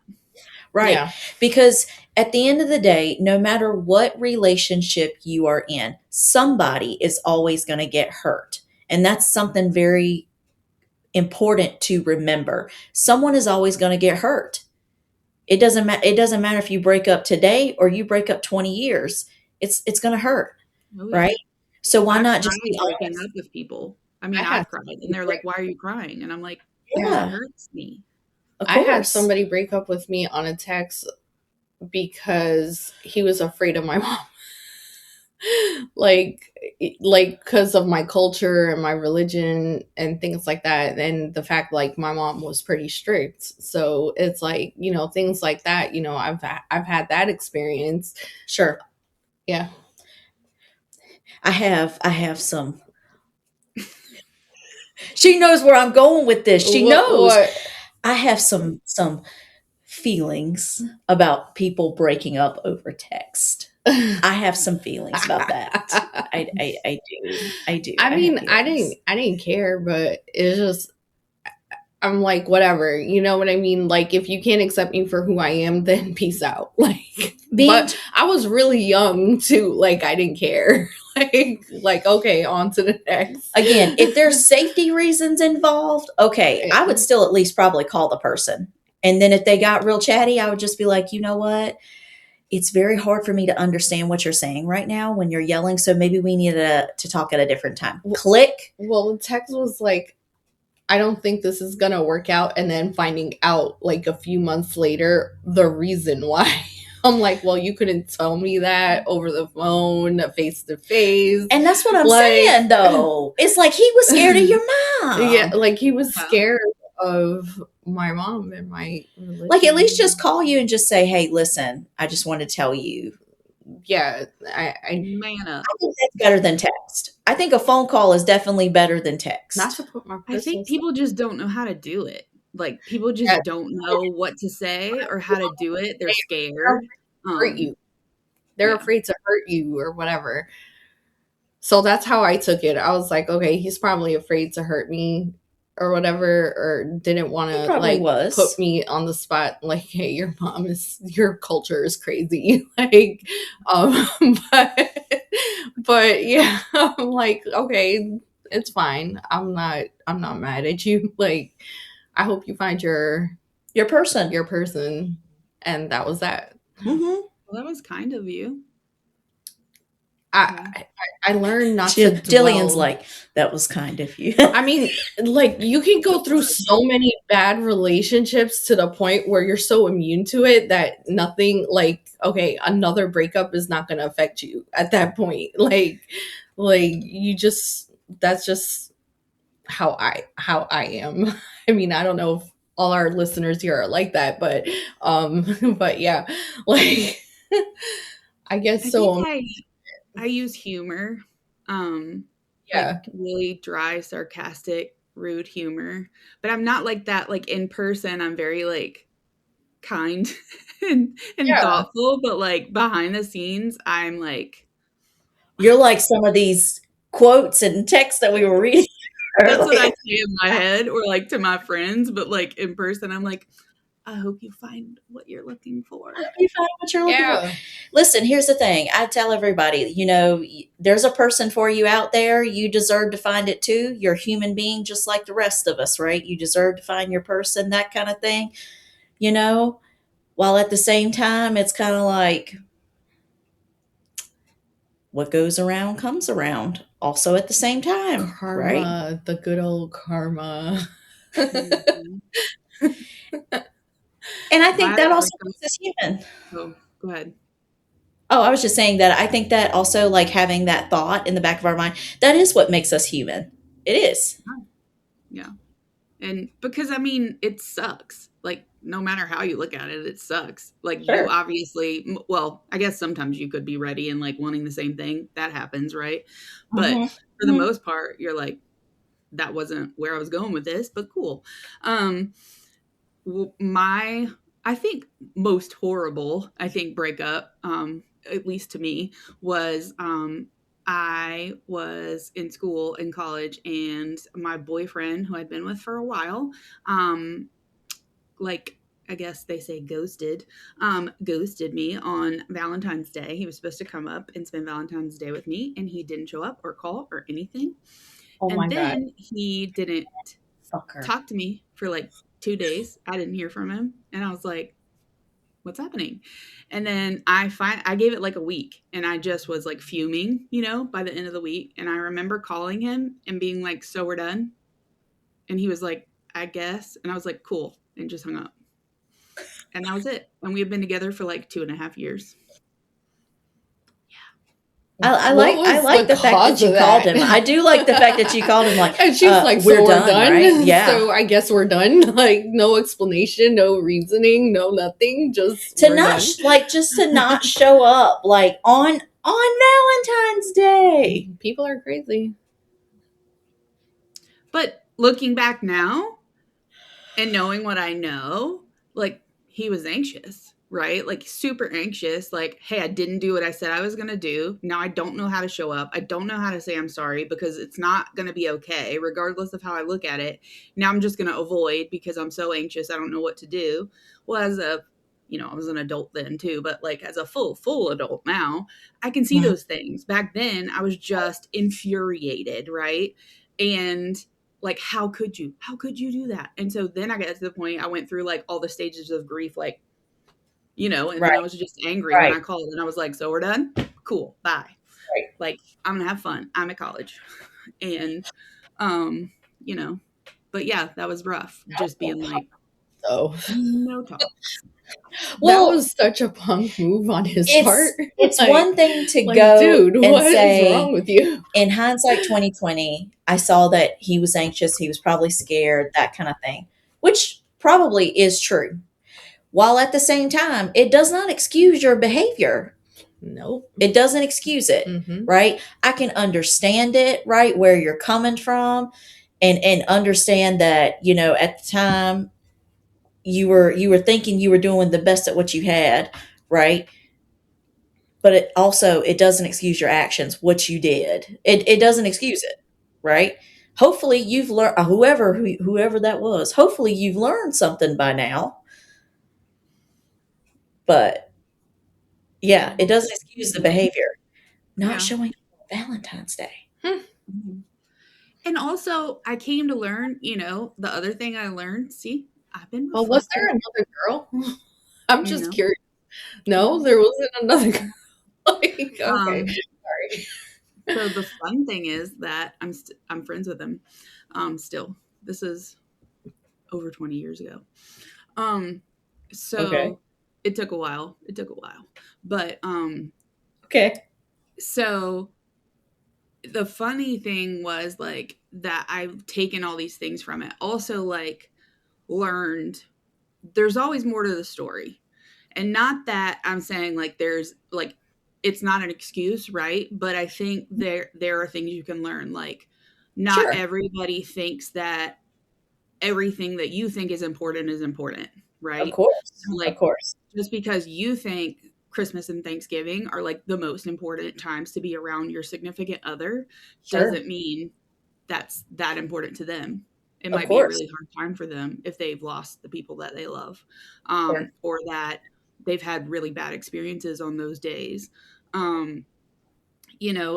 Right. Yeah. Because at the end of the day, no matter what relationship you are in, somebody is always going to get hurt. And that's something very important to remember. Someone is always going to get hurt. It doesn't matter. It doesn't matter if you break up today or you break up 20 years. It's going to hurt, Oh, yeah. right? So why I've not just cried be breaking honest? up with people. I mean, I had I've cried, and they're like, "Why are you crying?" And I'm like, Yeah, "It hurts me." of I had course. somebody break up with me on a text because he was afraid of my mom. like because of my culture and my religion and things like that, and the fact like my mom was pretty strict, so it's like, things like that, I've had that experience. Sure. Yeah. I have some. She knows where I'm going with this. She knows. What? I have some feelings about people breaking up over text. I have some feelings about that. I do. I do. I mean, have I feelings. didn't care, but it's just, I'm like, whatever, you know what I mean? Like, if you can't accept me for who I am, then peace out. Like, but I was really young too. Like, I didn't care. like, okay, on to the next. Again, if there's safety reasons involved, okay, I would still at least probably call the person. And then if they got real chatty, I would just be like, you know what? It's very hard for me to understand what you're saying right now when you're yelling. So maybe we need to talk at a different time. Click. Well, the text was like, I don't think this is going to work out. And then finding out like a few months later, the reason why. I'm like, well, you couldn't tell me that over the phone, face to face. And that's what I'm saying, though. It's like he was scared of your mom. Yeah, like he was scared of my mom and my religion. Like, at least just call you and just say, hey, listen, I just want to tell you. Yeah, Man up. I think that's better than text. I think a phone call is definitely better than text. Not to put my I think people just don't know how to do it. Like, people just don't know what to say or how to do it. They're scared. Hurt you. They're afraid to hurt you or whatever. So that's how I took it. I was like, okay, he's probably afraid to hurt me or whatever, or didn't want to like put me on the spot. Like, hey, your culture is crazy. Like, but yeah, I'm like, okay, it's fine. I'm not mad at you. Like, I hope you find your person. And that was that. Mm-hmm. Well, that was kind of you. I learned not to Jillian's dwell. like, that was kind of you. I mean, like, you can go through so many bad relationships to the point where you're so immune to it that nothing, like, okay, another breakup is not going to affect you at that point. Like you just, that's just how I am. I mean, I don't know if all our listeners here are like that, but yeah, like, I guess so. I use humor. Yeah. Like really dry, sarcastic, rude humor. But I'm not like that. Like in person, I'm very like kind and thoughtful. But like behind the scenes, I'm like, you're like some of these quotes and texts that we were reading. That's what I say in my head or like to my friends. But like in person, I'm like, I hope you find what you're looking for. I hope you find what you're looking for. Listen, here's the thing. I tell everybody, there's a person for you out there. You deserve to find it too. You're a human being just like the rest of us, right? You deserve to find your person, that kind of thing. While at the same time, it's kind of like what goes around comes around. Also at the same time, karma, right? The good old karma. Mm-hmm. And I think that also makes us human. Oh, go ahead. Oh, I was just saying that I think that also like having that thought in the back of our mind, that is what makes us human. It is. Yeah. And because, I mean, it sucks. Like no matter how you look at it, it sucks. Like you Sure. obviously, well, I guess sometimes you could be ready and like wanting the same thing. That happens, right? But Mm-hmm. for the most part, you're like, that wasn't where I was going with this, but cool. Um, my, I think most horrible, I think breakup, at least to me, was I was in school in college, and my boyfriend, who I'd been with for a while, like I guess they say ghosted me on Valentine's Day. He was supposed to come up and spend Valentine's Day with me, and he didn't show up or call or anything. Oh my And God. then he didn't Fucker. talk to me for like 2 days. I didn't hear from him, and I was like, "What's happening?" And then I gave it like a week, and I just was like fuming, by the end of the week. And I remember calling him and being like, "So we're done?" And he was like, "I guess." And I was like, "Cool," and just hung up. And that was it. And we had been together for like 2.5 years. I What like was the fact that cause you of called that? him. I do like the fact that you called him like, And she's like, we're so we're done, done, right? Yeah. So I guess we're done. Like, no explanation, no reasoning, no nothing. Just to we're not done. just to not show up like on Valentine's Day. People are crazy. But looking back now and knowing what I know, like he was anxious, right? Like super anxious. Like, hey, I didn't do what I said I was going to do. Now I don't know how to show up. I don't know how to say I'm sorry because it's not going to be okay, regardless of how I look at it. Now I'm just going to avoid because I'm so anxious. I don't know what to do. Well, I was an adult then too, but like as a full adult now, I can see those things. Back then, I was just infuriated, right? And like, how could you do that? And so then I got to the point, I went through like all the stages of grief, like, and then I Right, was just angry when right, I called, and I was like, so we're done? Cool, bye. right. Like, I'm gonna have fun. I'm at college. And um, but yeah, that was rough. Just being like, So no talk. that Well, was such a punk move on his part. it's Like, one thing to like, go dude, and what is say, wrong with you? in hindsight 2020, I saw that he was anxious, he was probably scared, that kind of thing, which probably is true. While at the same time, it does not excuse your behavior. Nope. It doesn't excuse it, right? I can understand it, right, where you're coming from, and understand that, at the time you were thinking you were doing the best at what you had, right? But it doesn't excuse your actions, what you did. It doesn't excuse it, right? Hopefully you've learned, whoever that was, hopefully you've learned something by now. But yeah, it doesn't excuse the behavior. Not Yeah. showing up on Valentine's Day. And also, I came to learn, the other thing I learned, see, I've been Well, was there reflective, another girl? I'm just know. curious. No, there wasn't another girl. Like, okay, sorry. So the fun thing is that I'm friends with him still. This is over 20 years ago. So Okay. it took a while. But Okay. so the funny thing was like that I've taken all these things from it. Also like learned there's always more to the story. And not that I'm saying like there's like it's not an excuse, right? But I think there are things you can learn. Like not Sure. everybody thinks that everything that you think is important, right? Of course. Like Of course. just because you think Christmas and Thanksgiving are like the most important times to be around your significant other Sure. doesn't mean that's that important to them. It Of might be a course. really hard time for them if they've lost the people that they love, Sure. or that they've had really bad experiences on those days.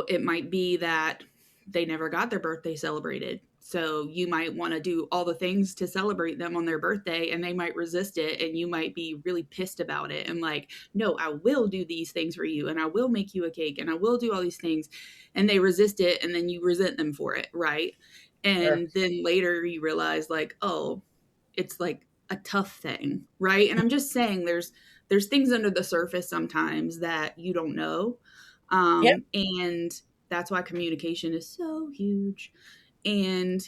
It might be that they never got their birthday celebrated. So you might want to do all the things to celebrate them on their birthday, and they might resist it, and you might be really pissed about it and like, no, I will do these things for you, and I will make you a cake, and I will do all these things, and they resist it, and then you resent them for it, right? And then later you realize like, oh, it's like a tough thing, right? And I'm just saying there's things under the surface sometimes that you don't know. And that's why communication is so huge. And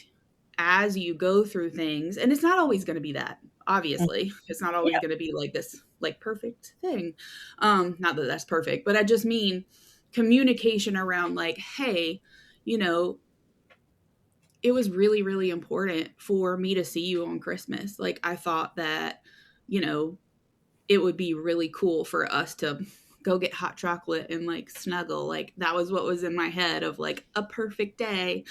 as you go through things, and it's not always going to be that. obviously. It's not always going to be like this like perfect thing. Not that that's perfect, but I just mean communication around like, hey, you know, it was really, really important for me to see you on Christmas. Like, I thought that, you know, it would be really cool for us to go get hot chocolate and like snuggle. Like, that was what was in my head of like a perfect day.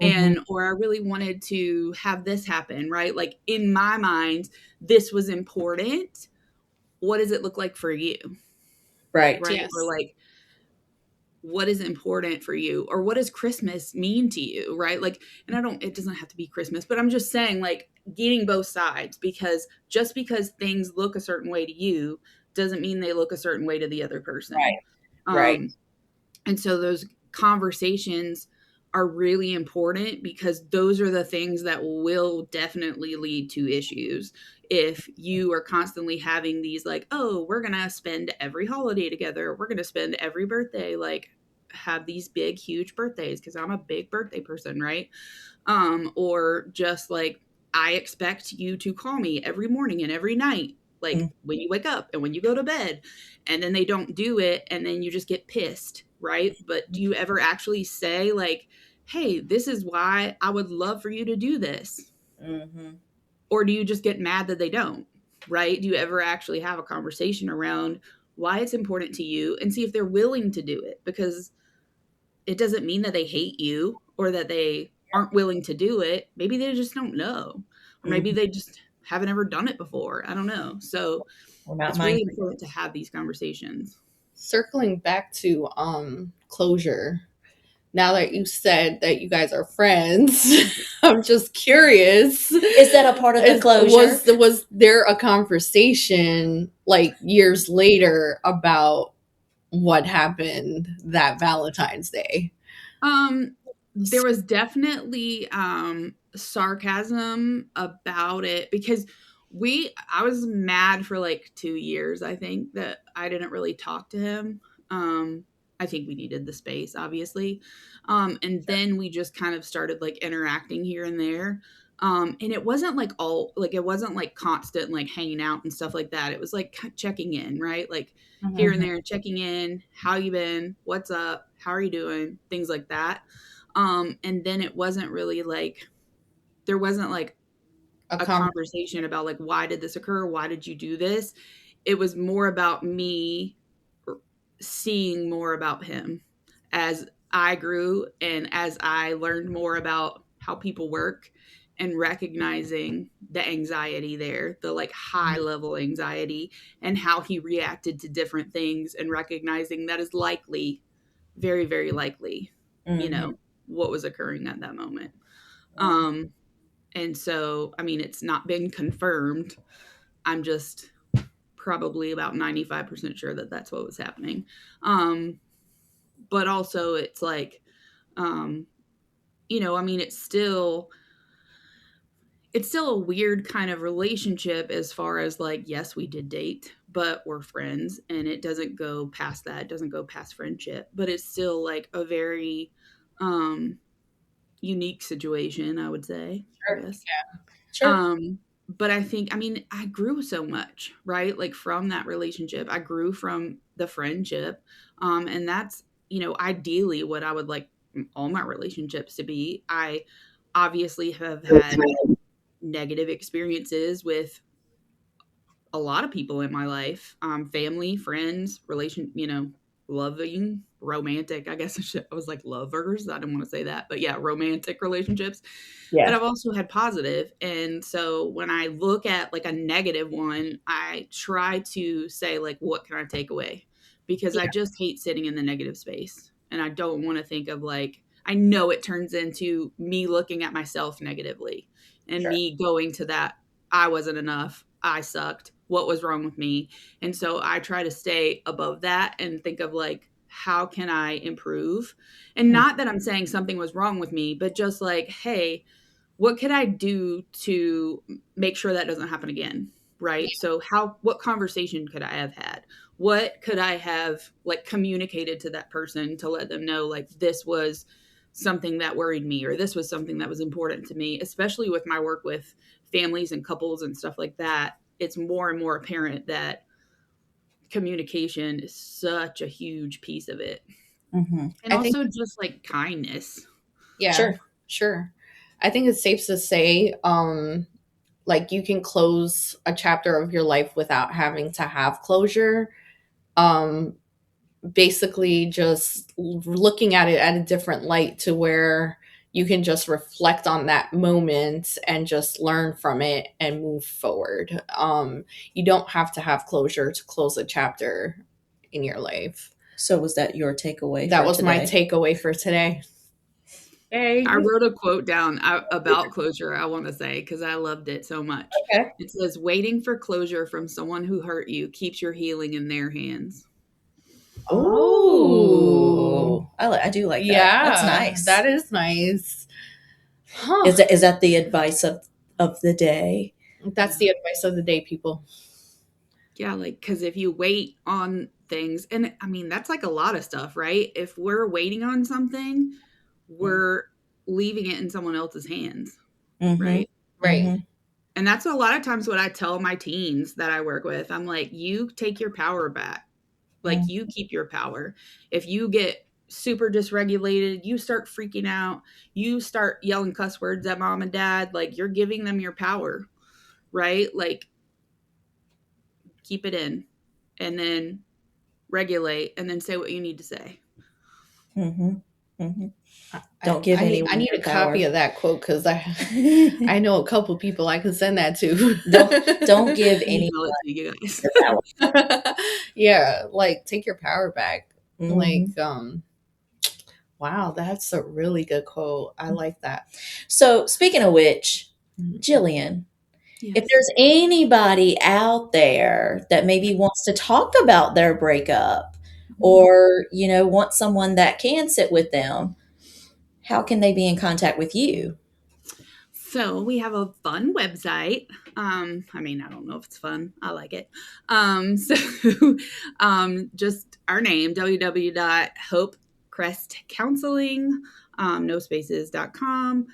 And, or I really wanted to have this happen, right? Like, in my mind, this was important. What does it look like for you? Right. Right. Yes. Or like, what is important for you, or what does Christmas mean to you, right? Like, and it doesn't have to be Christmas, but I'm just saying, like, getting both sides, because just because things look a certain way to you doesn't mean they look a certain way to the other person. Right. And so those conversations are really important, because those are the things that will definitely lead to issues. If you are constantly having these like, oh, we're going to spend every holiday together, we're going to spend every birthday, like have these big, huge birthdays, because I'm a big birthday person, right? Or just like, I expect you to call me every morning and every night, like when you wake up and when you go to bed, and then they don't do it, and then you just get pissed, right? But do you ever actually say like, hey, this is why I would love for you to do this? Or do you just get mad that they don't, right? Do you ever actually have a conversation around why it's important to you and see if they're willing to do it? Because it doesn't mean that they hate you or that they aren't willing to do it. Maybe they just don't know, or maybe they just haven't ever done it before. I don't know. So it's really important to have these conversations. Circling back to closure. Now that you said that you guys are friends, I'm just curious. Is that a part of the closure? Was there a conversation like years later about what happened that Valentine's Day? There was definitely sarcasm about it, because I was mad for like 2 years, I think, that I didn't really talk to him. I think we needed the space, obviously. And then we just kind of started like interacting here and there. And it wasn't like it wasn't like constant like hanging out and stuff like that. It was like checking in, right? Like here and there, checking in, how you been, what's up, how are you doing, things like that. And then it wasn't really like, there wasn't like a conversation about like, why did this occur? Why did you do this? It was more about me seeing more about him as I grew and as I learned more about how people work, and recognizing the anxiety there, the like high level anxiety, and how he reacted to different things, and recognizing that is likely, very, very likely, you know, what was occurring at that moment. And so, I mean, it's not been confirmed. I'm just probably about 95% sure that that's what was happening. But also it's like, you know, I mean, it's still a weird kind of relationship, as far as like, yes, we did date, but we're friends, and it doesn't go past that. It doesn't go past friendship, but it's still like a very, unique situation, I would say. Sure. Yes. Yeah. Sure. But I think, I mean, I grew so much, right? Like from that relationship, I grew from the friendship. And that's, you know, ideally what I would like all my relationships to be. I obviously have had negative experiences with a lot of people in my life, family, friends, you know, loving, romantic, I guess I was like lovers. I didn't want to say that, but yeah, romantic relationships. Yeah. But I've also had positive. And so when I look at like a negative one, I try to say like, what can I take away? Because I just hate sitting in the negative space. And I don't want to think of like, I know it turns into me looking at myself negatively, and me going to that, I wasn't enough, I sucked, what was wrong with me? And so I try to stay above that and think of like, how can I improve? And not that I'm saying something was wrong with me, but just like, hey, what could I do to make sure that doesn't happen again? Right. So what conversation could I have had? What could I have like communicated to that person to let them know like, this was something that worried me, or this was something that was important to me, especially with my work with families and couples and stuff like that. It's more and more apparent that communication is such a huge piece of it. Mm-hmm. And I think, also just like kindness. yeah, Sure. sure. I think it's safe to say, like you can close a chapter of your life without having to have closure. Basically just looking at it at a different light to where you can just reflect on that moment and just learn from it and move forward. You don't have to have closure to close a chapter in your life. So was that your takeaway? That for was today? my takeaway for today. Yay. I wrote a quote down about closure, I want to say, because I loved it so much. Okay. It says, waiting for closure from someone who hurt you keeps your healing in their hands. Oh, I do like that. Yeah, That's nice. That is nice. Huh. Is that the advice of the day? That's the advice of the day, people. Yeah, like, because if you wait on things, and I mean, that's like a lot of stuff, right? If we're waiting on something, we're leaving it in someone else's hands, Mm-hmm. right? Right. Mm-hmm. And that's a lot of times what I tell my teens that I work with. I'm like, you take your power back. Like, you keep your power. If you get super dysregulated, you start freaking out, you start yelling cuss words at mom and dad, like, you're giving them your power, right? Like, keep it in and then regulate and then say what you need to say. Mm-hmm. Mm-hmm. Don't give I anyone need your a copy power. of that quote because I know a couple people I could send that to. Don't give Email anyone it to you guys. your power. Yeah, like take your power back. Mhm. Like, wow, that's a really good quote. I like that. So speaking of which, Jillian, Yes. if there's anybody out there that maybe wants to talk about their breakup or, want someone that can sit with them, how can they be in contact with you? So we have a fun website. I mean, I don't know if it's fun. I like it. Just our name, www.hopecrestcounseling, no spaces.com.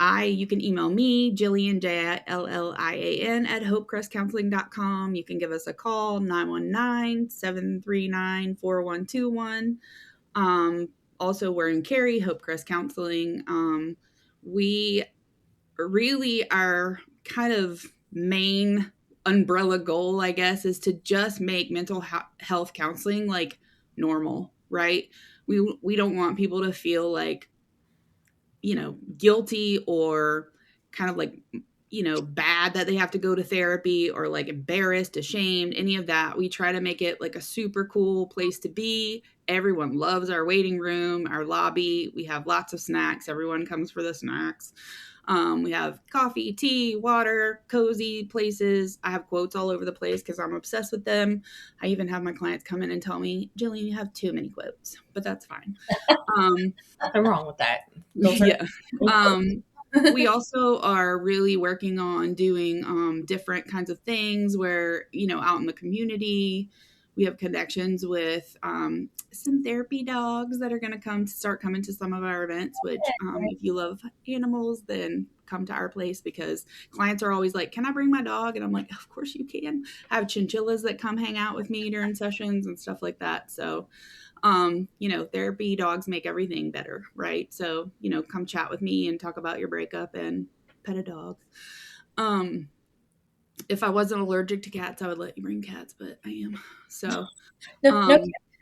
You can email me, Jillian, Jillian, at hopecrestcounseling.com. You can give us a call, 919-739-4121. Also, we're in Cary, Hope Crest Counseling. We really, our kind of main umbrella goal, I guess, is to just make mental health counseling like normal, right? We don't want people to feel like, guilty or kind of like, bad that they have to go to therapy or like embarrassed, ashamed, any of that. We try to make it like a super cool place to be. Everyone loves our waiting room, our lobby. We have lots of snacks. Everyone comes for the snacks. We have coffee, tea, water, cozy places. I have quotes all over the place because I'm obsessed with them. I even have my clients come in and tell me, Jillian, you have too many quotes, but that's fine. Nothing wrong with that. Yeah. We also are really working on doing different kinds of things where, out in the community, we have connections with some therapy dogs that are going to start coming to some of our events, which if you love animals, then come to our place, because clients are always like, can I bring my dog? And I'm like, of course you can. I have chinchillas that come hang out with me during sessions and stuff like that. So therapy dogs make everything better, right? So, come chat with me and talk about your breakup and pet a dog. If I wasn't allergic to cats, I would let you bring cats, but I am. So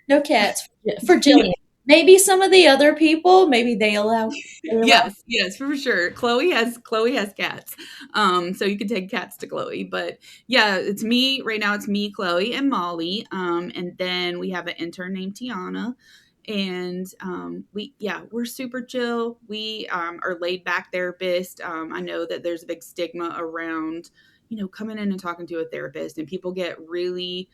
No cats for Jillian. Maybe some of the other people, maybe they allow. Yes, for sure. Chloe has cats. So you can take cats to Chloe. But yeah, it's me right now. It's me, Chloe, and Molly. And then we have an intern named Tiana. And we're super chill. We are laid back therapists. I know that there's a big stigma around, coming in and talking to a therapist, and people get really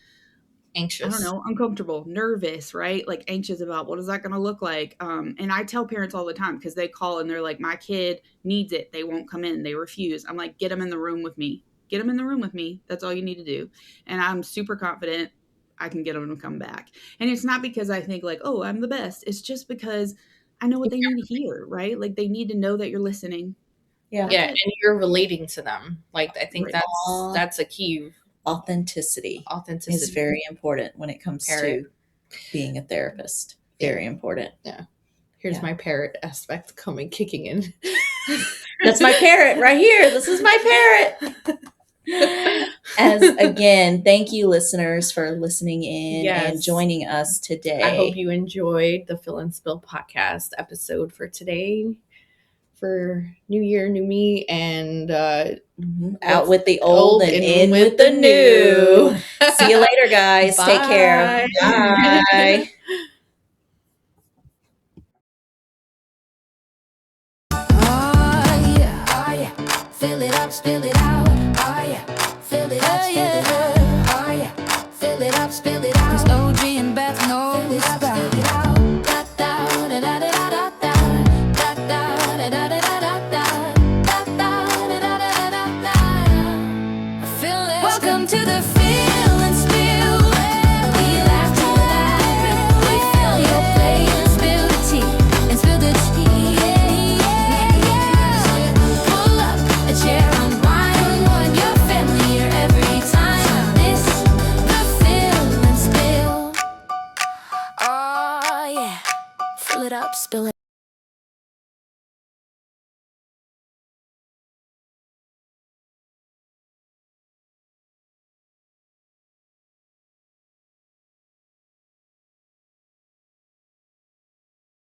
anxious. I don't know, uncomfortable, nervous, right? Like anxious about what is that going to look like? And I tell parents all the time, because they call and they're like, my kid needs it. They won't come in. They refuse. I'm like, get them in the room with me. Get them in the room with me. That's all you need to do. And I'm super confident I can get them to come back. And it's not because I think like, oh, I'm the best. It's just because I know what they need to hear, right? Like they need to know that you're listening. Yeah. That's Yeah, it. and you're relating to them. Like I think Right. that's a key. Authenticity is Authenticity. very important when it comes Parrot. to being a therapist. Yeah. Very important. Here's Yeah. my parrot aspect coming kicking in. That's my parrot right here. This is my parrot. As again, thank you, listeners, for listening in and Yes. joining us today. I hope you enjoyed the Fill and Spill podcast episode for today. For New Year, New Me, and out with the old and in with the new. See you later, guys. Bye. Take care. Bye. Oh yeah, fill it up, spill it out.